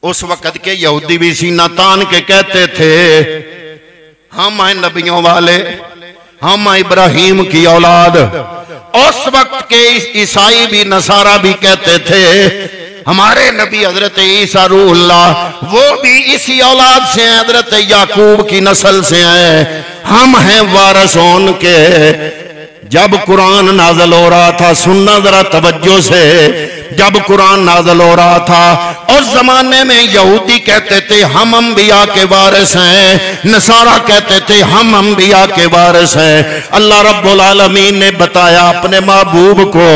उस वक़्त के यहूदी भी सीना तान के कहते थे हम हैं नबियों वाले, हम हैं इब्राहिम की औलाद। उस वक्त के ईसाई भी नसारा भी कहते थे हमारे नबी हजरत ईसा रूहुल्लाह वो भी इसी औलाद से हैं, हजरत याकूब की नस्ल से हैं, हम हैं वारिसों के। जब कुरान नाज़िल हो रहा था, सुनना जरा तवज्जो से, जब कुरान नाज़िल हो रहा था उस जमाने में यहूदी कहते थे हम अंबिया के वारिस हैं, नसारा कहते थे हम अंबिया के वारिस हैं। अल्लाह रब्बुल आलमीन ने बताया अपने महबूब को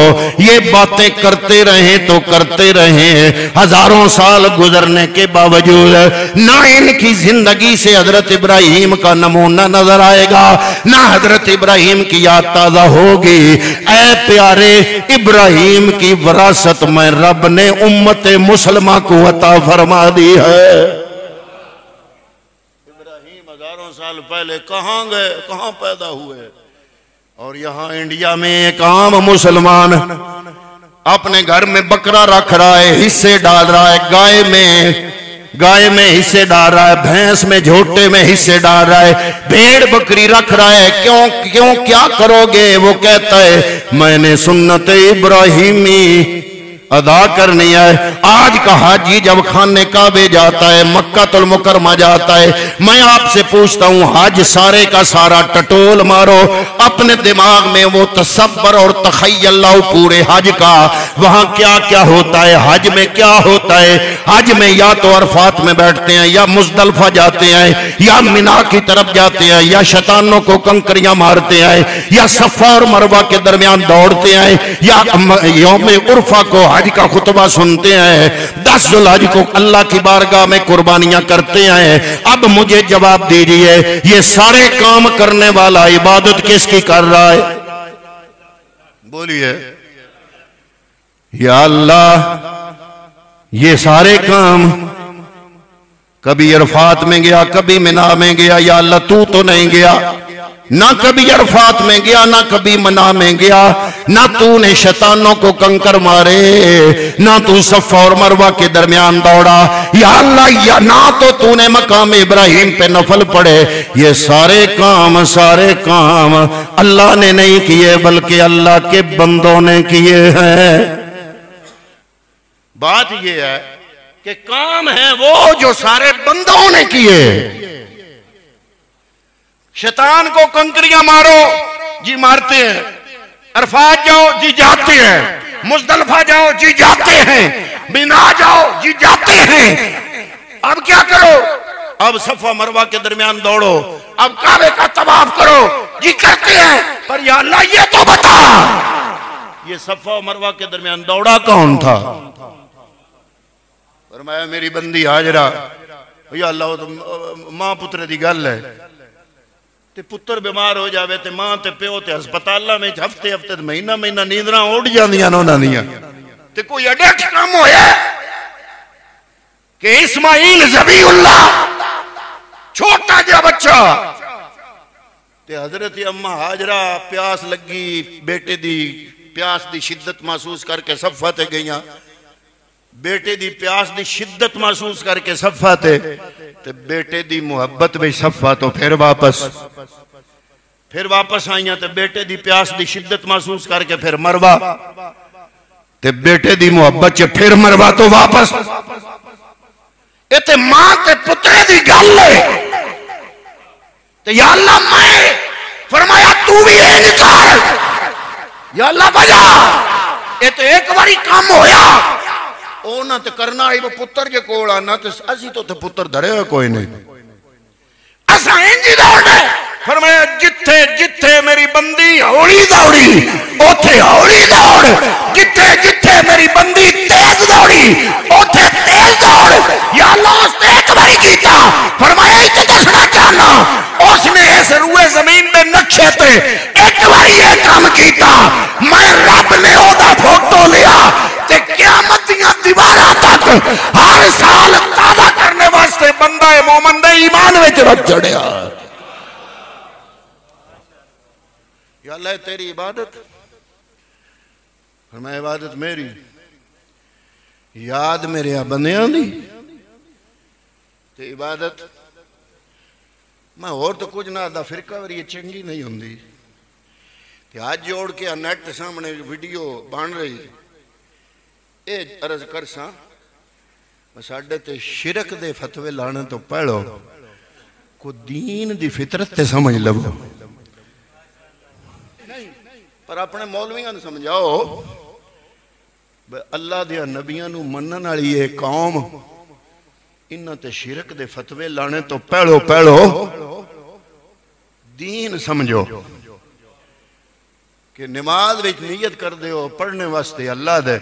ये बातें करते रहे तो करते रहे, हजारों साल गुजरने के बावजूद ना इनकी जिंदगी से हजरत इब्राहिम का नमूना नजर आएगा, ना हजरत इब्राहिम की याद ताजा होगी। ऐ प्यारे, इब्राहिम की विरासत में रब ने उम्मत मुसलमान को अता फरमा दी है। इब्राहिम हजारों साल पहले कहां गए, कहां पैदा हुए, और यहां इंडिया में एक आम मुसलमान अपने घर में बकरा रख रहा है, हिस्से डाल रहा है, गाय में हिस्से डाल रहा है, भैंस में झोटे में हिस्से डाल रहा है, भेड़ बकरी रख रहा है। क्यों क्यों क्या करोगे? वो कहता है मैंने सुन्नत इब्राहिमी अदा करनी है। आज का हाजी जब खाने काबे जाता है, मक्कातुल मुकरमा जाता है, मैं आपसे पूछता हूं हज सारे का सारा टटोल मारो अपने दिमाग में, वो तसब्बर और तखय्युल लाओ पूरे हज का, वहां क्या क्या होता है, हज में क्या होता है। हज में या तो अरफात में बैठते हैं, या मुजदलफा जाते हैं, या मिना की तरफ जाते हैं, या शैतानों को कंकरियां मारते हैं, या सफा और मरवा के दरमियान दौड़ते हैं, या यौम उर्फा को हज का खुतबा सुनते हैं, 10 जुल्हज को अल्लाह की बारगाह में कुर्बानियां करते हैं। अब मुझे जवाब दीजिए, ये सारे काम करने वाला इबादत किसकी कर रहा है? बोलिए या अल्लाह। ये सारे काम कभी अरफात में गया, कभी मिना में गया, या अल्लाह तू तो नहीं गया, ना कभी अरफात में गया, ना कभी मना में गया, ना तूने शैतानों को कंकर मारे, ना तू सफा और मरवा के दरमियान दौड़ा, या अल्लाह, या ना तो तूने मकाम इब्राहिम पे नफल पढ़े। ये सारे काम अल्लाह ने नहीं किए, बल्कि अल्लाह के बंदों ने किए हैं। बात यह है कि काम है वो जो सारे बंदों ने किए। शैतान को कंकरियां मारो जी मारते हैं, अरफात जाओ जी जाते हैं, मुजदलफा जाओ जी जाते हैं, बिना जाओ जी जाते हैं। अब क्या करो? अब सफा मरवा के दरमियान दौड़ो, अब काबे का तवाफ करो जी करते हैं, पर या अल्लाह ये तो बता, ये सफा मरवा के दरमियान दौड़ा कौन था? फरमाया मेरी बंदी हाजरा। या अल्लाह तो मां पुत्र की गल है, ते पुत्र बीमार हो जावे ते मां ते प्यो ते हस्पताल में हफ्ते हफ्ते महीना महीना नींदरा उड़ जांदियां उन्हां दियां, ते कोई अड्डा काम होया कि इस्माइल ज़बीहुल्लाह छोटा जिहा बच्चा ते हजरत अम्मा हाजरा प्यास लगी, बेटे दी प्यास दी शिद्दत महसूस करके सफा ते गईयां, बेटे दी प्यास दी शिद्दत महसूस करके सफा ते बेटे दी मुहब्बत भी सफा तो फिर वापस आईया, ते बेटे दी प्यास दी शिद्दत महसूस करके फिर मरवा, ते बेटे दी मुहब्बत च फिर मरवा तो वापस। ये ते मां ते पुत्रे दी गल है। ते या अल्लाह मैं फरमाया तू भी इंज कर, या अल्लाह बजा। ये तो एक बारी काम होया, ओ ना ते करना आई वो पुत्र के कोल आना, ते असी तो पुत्र धरे हो कोई नहीं, असा इंज दौड़ना। फरमाया जिथे जिथे मेरी बंदी हौली दौड़ी ओथे हौली दौड़, जिथे जिथे मेरी बंदी तेज दौड़ी ओथे तेज दौड़। या अल्लाह उसने एक बारी कीता, फरमाया इतना दसना चाहना, उसने इस रूए जमीन में नक्शे ते एक बारी ये काम कीता, मैं रब ने ओदा फोटो लिया ते क़यामत दियां दीवारां तक हर साल ताज़ा करने वास्ते बंदा मोमिन दे ईमान विच रख चढ़िया। या अल्लाह तेरी इबादत, फरमाया इबादत मेरी, याद मेरे बंदियां दी, ते इबादत मैं होर तो कुछ ना आता फिरका वारी चंगी नहीं होंगी। ते हाथ जोड़ के नेट सामने वीडियो बन रही ये अर्ज कर सा साडे ते शिरक दे फतवे लाने तो पहलो को दीन दी फितरत ते समझ लवो। पर अपने मौलवियां ने समझाओ अल्लाह दिया नबियां नू मनन वाली ये कौम इन्हां ते शिरक दे फतवे लाने तो पहलो पहलो दीन समझो कि नमाज विच नियत कर दो पढ़ने वास्ते अल्लाह दे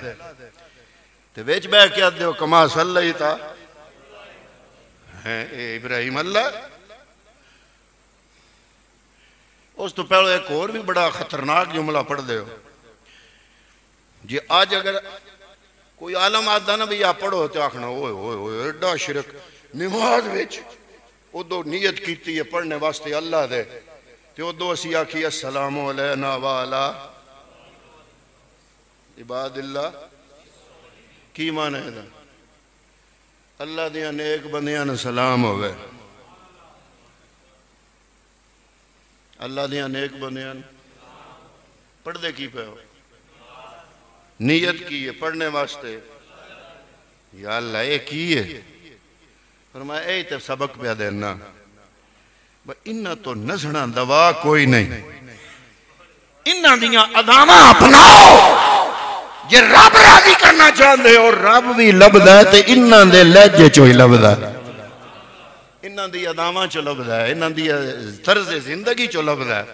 ते विच बह के आदे हो कमा सल्लैता है इब्राहिम अल्लाह। उस तो पहले एक और भी बड़ा खतरनाक जुमला पढ़ दो जी आज अगर कोई आलम आता ना भैया पढ़ो तो आखना ओए ओए ओए एडा शिरक नमाज विच उदो नियत की है पढ़ने वास्ते अल्लाह दे ते उदो असी आखी अस्सलामु अलैना व अला इबादिल्लाह की माने है अल्लाह दियां नेक बंदियां ने सलाम होवे अल्लाह दियां नेक बंदियां पढ़दे की पे हो नियत की है पढ़ने वास्ते या अल्लाह ये की है फरमाया ए तो सबक पे देना इन्ना तो नसना दवा कोई नहीं इन्ना दियां अदावां अपनाओ जे रब राजी करना चाहते हो रब भी लभदा है ते इन्ना दे लहजे चो ही लभदा इन्ना दी अदावां चो लभदा है इन्ना दी तर्ज जिंदगी चो लभदा है।